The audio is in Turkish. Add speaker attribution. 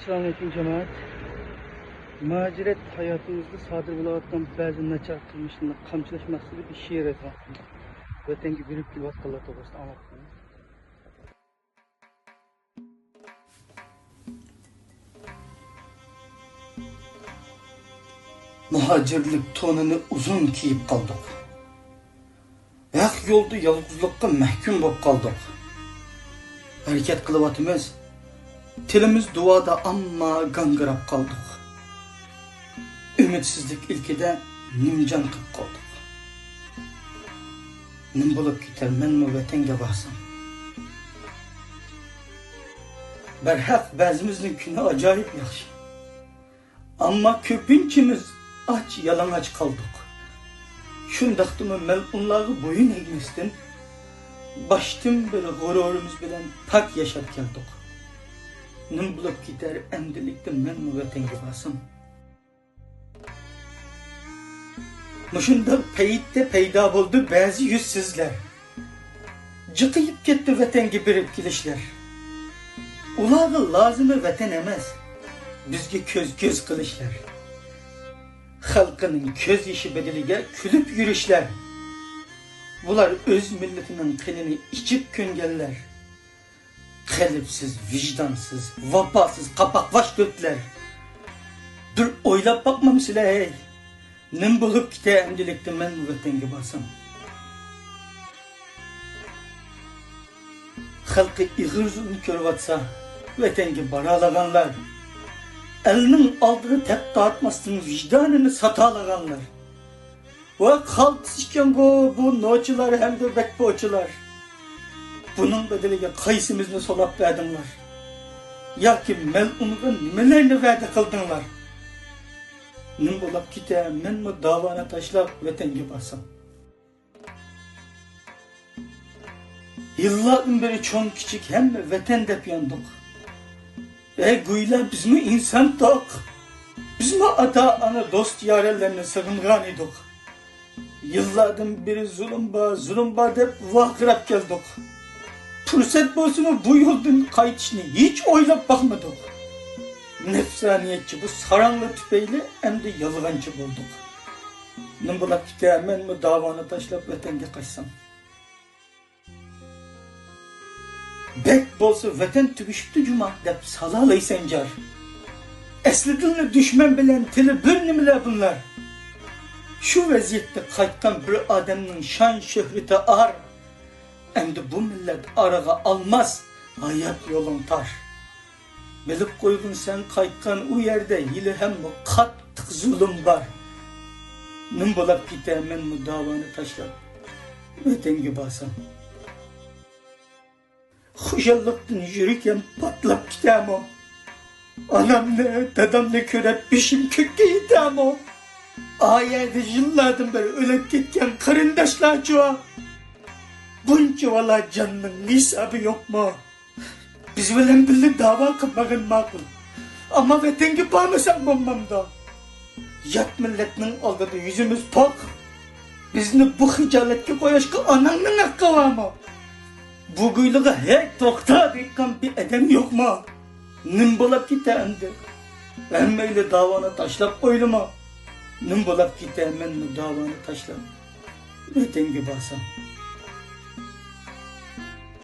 Speaker 1: Selamünaleyküm cemaat. Maciret hayatımızda sadır bulayotgan ba'zi nachar qilmishlarni qamchilash maqsadida bir she'r aytmoqchiman. Vatanga birib kelayotganlar to'g'risida anlatmoqchiman. Muhacirlik tonunu uzun kiyip kaldık. Yak yolda yalgızlıkka mahkum bo'lib kaldık. Hareket kılıvatımız, tilimiz duada amma gangırap kaldık. Ümitsizlik ilkide nimcan kıp kaldık. Nim bulup gider men mi vatanga barsam. Berhaq ba'zimizning kuni acayip yaxshi. Amma köpünçimiz aç yalang'och kaldık. Şundaqdimi melunlarga boyun egmasdan baştan beri g'ururimiz bilan pak yashab keldik. Nim bulup gider endilikda men mi vatanga barsam. Muşunda peyitde peyda buldu bazı yüzsüzler. Cıkıyıp gitti vatanga birib kelishlar. Ularga lazımı vatan emas, bizga göz qilishlar. Xalqining ko'z yeshi bedeliga kulib yurishlar. Bular o'z millatining qinini ichib ko'nganlar. Qalbsiz, vijdonsuz, vafosiz qapoqvash dötler. Dur o'ylab boqmamsizlar ey. Nim bo'lib ketay endilikda men vatanga borsam. Xalqi ig'ir zulm ko'ryotsa vatanga boralaganlar. Elinin aldığını tek dağıtmasın vicdanını satalaganlar. Ve kaltışken bu noçular hem de bekboçular. Bunun bedelige kaysimizni solap verdinler. Ya ki melunga nimelerini vade kıldınlar. Nim bo'lib ketay men mi davana tashlab vatanga borsam. Yıllardan beri çoğun küçük hem vatan dep yandık. Güyler biz mi insan tok? Biz mi ata ana dost yarellerine sığıngan idik? Yıllardan beri zulüm ba dep vaqirab geldik. Fırsat bolsa mı bu yoldan qaytishni hiç oylab bakmadık. Nefsaniyetçi bu saranglı tüpeyle hem de yalgancı bulduk. Nim bo'lib ketay men mi davani tashlab vatanga qaçsam. Bek bolsa vatan tugishibdi cuma deb salalaysan jar. Eslidilni düşman bilan tili bir nimalar bunlar. Şu vaziyatda qaytgan bir odamning shon shuhrati ar. Endi bu millat araga almaz, hayat yo'lin tar. Bilib qo'ygin sen qaytgan u yerda yili ham qattiq zulm bor. Nim bo'lib ketay men bu davoni tashlab vatanga borsam. Xo'jalikdan yurgan patlab ketamo. Anamni, dadamni ko'rib beshim ko'kka yetamo. Oyada yillardan beri o'lib ketgan qarindoshlarchi. Buncha vala jonning hisobi yo'qmi? Biz bilan birga da'vo qilmagan ma'qul. Ammo vatanga bormasam bo'lmamda. Yat millatning oldida yuzimiz pok. Bizni bu xijolatga qo'yishga onangning haqqi bormi? Bu guyluğa hey to'xta deykan bir adam yok mu? Nim bo'lib ketay endi. Ben meyle davani tashlab qo'ydimmi? Nim bo'lib ketay men bu davani tashlab vatanga borsam.